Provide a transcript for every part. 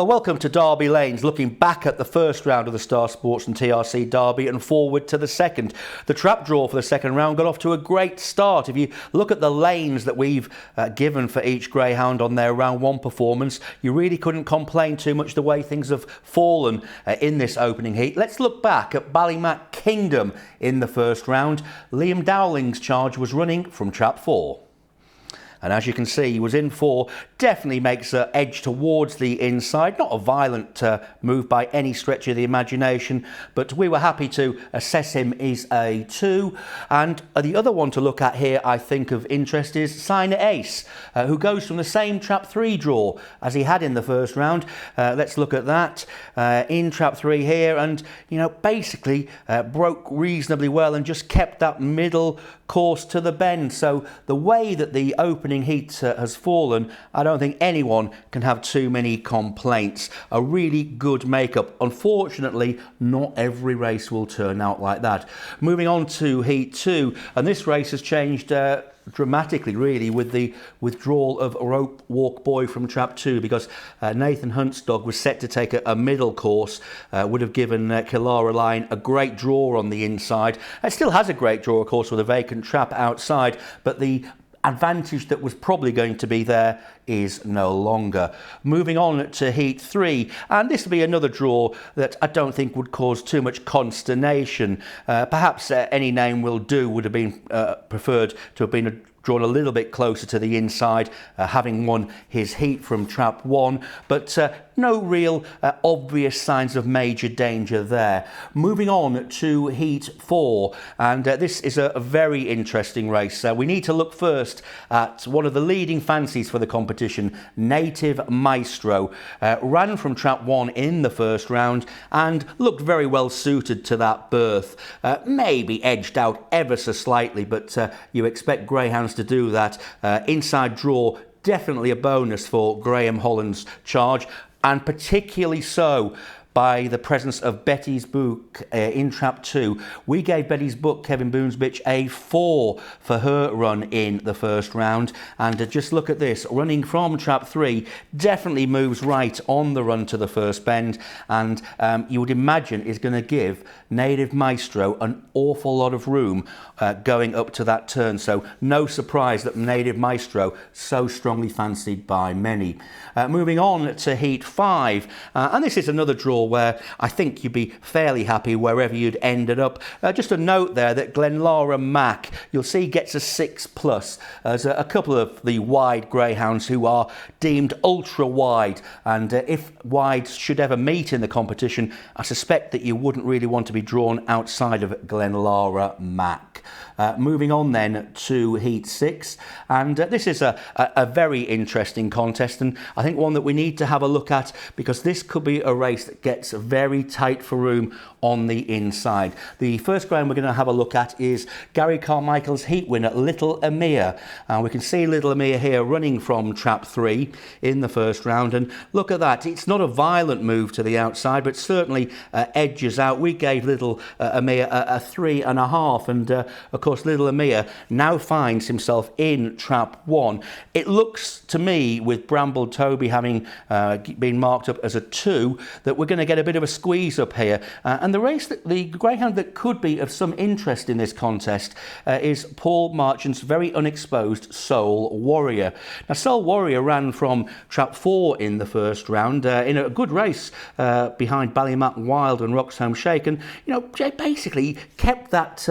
Well, welcome to Derby Lanes, looking back at the first round of the Star Sports and TRC Derby and forward to the second. The trap draw for the second round got off to a great start. If you look at the lanes that we've given for each greyhound on their round one performance, you really couldn't complain too much the way things have fallen in this opening heat. Let's look back at Ballymac Kingdom in the first round. Liam Dowling's charge was running from trap 4. And as you can see, he was in 4, definitely makes an edge towards the inside. Not a violent move by any stretch of the imagination, but we were happy to assess him as a 2. And the other one to look at here, I think, of interest is Sign Ace, who goes from the same trap 3 draw as he had in the first round. Let's look at that. In trap 3 here, and, you know, basically broke reasonably well and just kept that middle course to the bend. So the way that the opening heat has fallen, I don't think anyone can have too many complaints. A really good makeup. Unfortunately, not every race will turn out like that. Moving on to heat 2, and this race has changed dramatically, really, with the withdrawal of Rope Walk Boy from trap 2, because Nathan Hunt's dog was set to take a middle course, would have given Killara Line a great draw on the inside. It still has a great draw, of course, with a vacant trap outside, but the advantage that was probably going to be there is no longer. Moving on to heat 3, and this will be another draw that I don't think would cause too much consternation. Perhaps Any Name Will Do would have been preferred to have been drawn a little bit closer to the inside, having won his heat from trap 1, but no real obvious signs of major danger there. Moving on to heat 4, and this is a very interesting race. We need to look first at one of the leading fancies for the competition, Native Maestro. Ran from trap 1 in the first round and looked very well suited to that berth. Maybe edged out ever so slightly, but you expect greyhounds to do that. Inside draw, definitely a bonus for Graham Holland's charge, and particularly so by the presence of Betty's Book in trap 2. We gave Betty's Book, Kevin Boonsbitch, a 4 for her run in the first round. And just look at this, running from trap 3, definitely moves right on the run to the first bend, and you would imagine is going to give Native Maestro an awful lot of room going up to that turn. So no surprise that Native Maestro so strongly fancied by many. Moving on to heat 5, and this is another draw where I think you'd be fairly happy wherever you'd ended up. Just a note there that Glenlara Mac, you'll see, gets a 6+. There's a couple of the wide greyhounds who are deemed ultra wide, and if wides should ever meet in the competition, I suspect that you wouldn't really want to be drawn outside of Glenlara Mac. Moving on then to heat 6, and this is a very interesting contest, and I think one that we need to have a look at, because this could be a race that gets very tight for room on the inside. The first ground we're going to have a look at is Gary Carmichael's heat winner, Little Amir. We can see Little Amir here running from trap 3 in the first round, and look at that. It's not a violent move to the outside, but certainly edges out. We gave Little Amir a 3.5, and of course Little Amir now finds himself in trap 1. It looks to me, with Bramble Toby having been marked up as a 2, that we're going to get a bit of a squeeze up here. And the greyhound that could be of some interest in this contest is Paul Marchant's very unexposed Soul Warrior. Now, Soul Warrior ran from trap 4 in the first round in a good race behind Ballymac Wild and Roxholm Shake, and, you know, basically kept that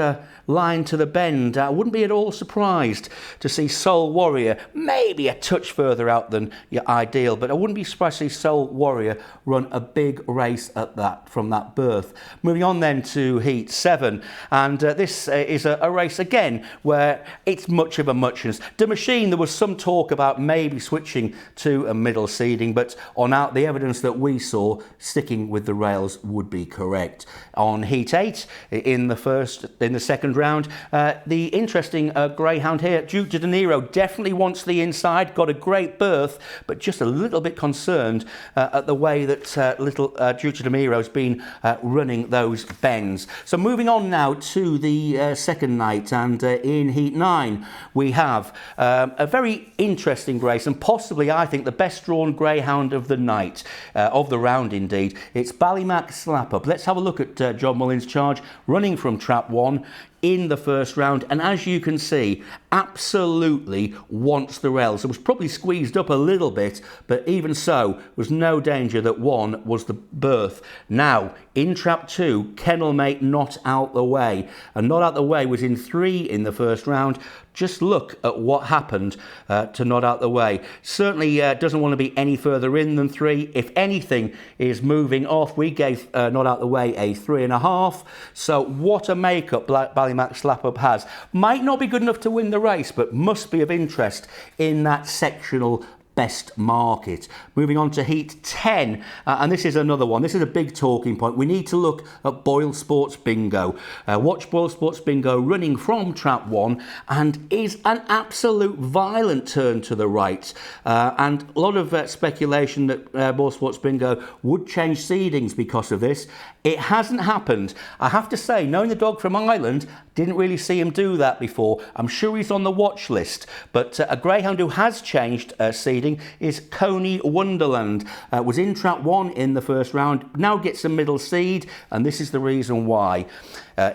line to the bend. I wouldn't be at all surprised to see Soul Warrior maybe a touch further out than your ideal, but I wouldn't be surprised to see Soul Warrior run a big race at that from that berth. Moving on then to heat 7, and this is a race again where it's much of a muchness. De Machine, there was some talk about maybe switching to a middle seeding, but on out the evidence that we saw, sticking with the rails would be correct. On heat 8 in the second round, the interesting greyhound here, Duke de Niro, definitely wants the inside, got a great berth, but just a little bit concerned at the way that Little Duce de Miro's been running those bends. So moving on now to the second night, and in Heat 9 we have a very interesting race, and possibly I think the best drawn greyhound of the night, of the round indeed. It's Ballymac Slap Up. Let's have a look at John Mullins' charge, running from trap 1 in the first round, and as you can see, absolutely wants the rails. It was probably squeezed up a little bit, but even so, was no danger that 1 was the berth. Now, in trap 2, Kennelmate Not Out the Way, and Not Out the Way was in 3 in the first round. Just look at what happened to Not Out the Way. Certainly doesn't want to be any further in than 3. If anything is moving off, we gave Not Out the Way a 3.5. So what a makeup Ballymac Slap Up has. Might not be good enough to win the race, but must be of interest in that sectional best market. Moving on to Heat 10, and this is another one. This is a big talking point. We need to look at Boyle Sports Bingo. Watch Boyle Sports Bingo running from trap 1, and is an absolute violent turn to the right. And a lot of speculation that Boyle Sports Bingo would change seedings because of this. It hasn't happened. I have to say, knowing the dog from Ireland, didn't really see him do that before. I'm sure he's on the watch list, but a greyhound who has changed seeding is Coney Wonderland. Was in trap 1 in the first round, now gets a middle seed, and this is the reason why.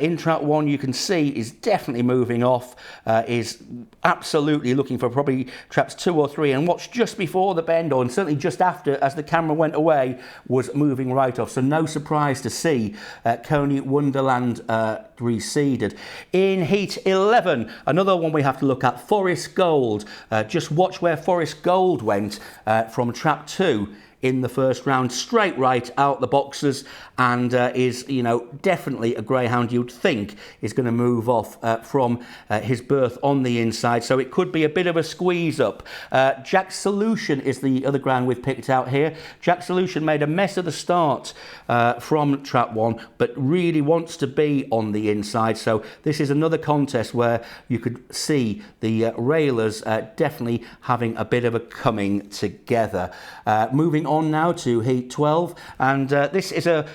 In trap 1, you can see is definitely moving off, is absolutely looking for probably traps 2 or 3, and what's just before the bend, or certainly just after, as the camera went away, was moving right off. So no surprise to see Coney Wonderland reseeded. In Heat 11, another one we have to look at, Forest Gold. Just watch where Forest Gold went from trap 2 in the first round, straight right out the boxes, and is, you know, definitely a greyhound you'd think is going to move off from his berth on the inside, so it could be a bit of a squeeze up. Jack Solution is the other ground we've picked out here. Jack Solution made a mess of the start from trap 1, but really wants to be on the inside, so this is another contest where you could see the railers definitely having a bit of a coming together. Moving on now to Heat 12, and this is a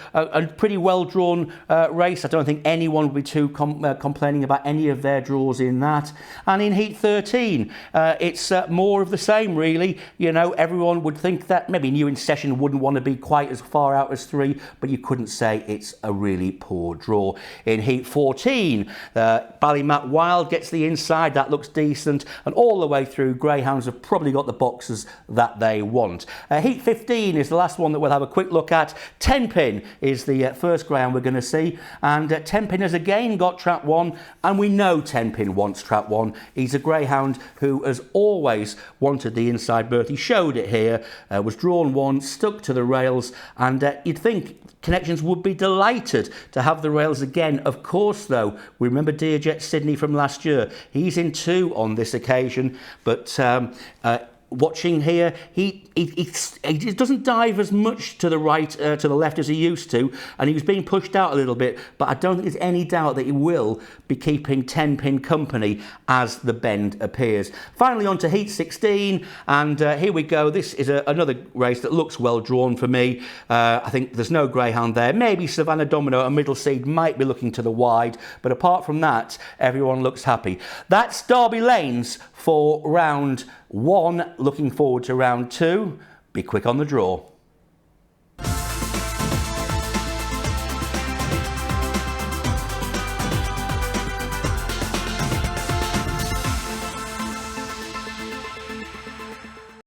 pretty well drawn race. I don't think anyone would be too complaining about any of their draws in that. And in Heat 13, it's more of the same really. You know, everyone would think that maybe New in Session wouldn't want to be quite as far out as 3, but you couldn't say it's a really poor draw. In Heat 14, Ballymac Wild gets the inside, that looks decent, and all the way through, greyhounds have probably got the boxes that they want. Heat 15 is the last one that we'll have a quick look at. Tenpin is the first greyhound we're going to see, and Tenpin has again got trap 1, and we know Tenpin wants trap 1. He's a greyhound who has always wanted the inside berth. He showed it here, was drawn 1, stuck to the rails, and you'd think Connections would be delighted to have the rails again. Of course, though, we remember Dearjet Sydney from last year. He's in 2 on this occasion, but watching here, he doesn't dive as much to the right, to the left as he used to, and he was being pushed out a little bit, but I don't think there's any doubt that he will be keeping Tenpin company as the bend appears. Finally on to Heat 16, and here we go. This is another race that looks well drawn for me. I think there's no greyhound there. Maybe Savannah Domino, a middle seed, might be looking to the wide, but apart from that, everyone looks happy. That's Derby Lanes for round 1. Looking forward to round 2. Be quick on the draw.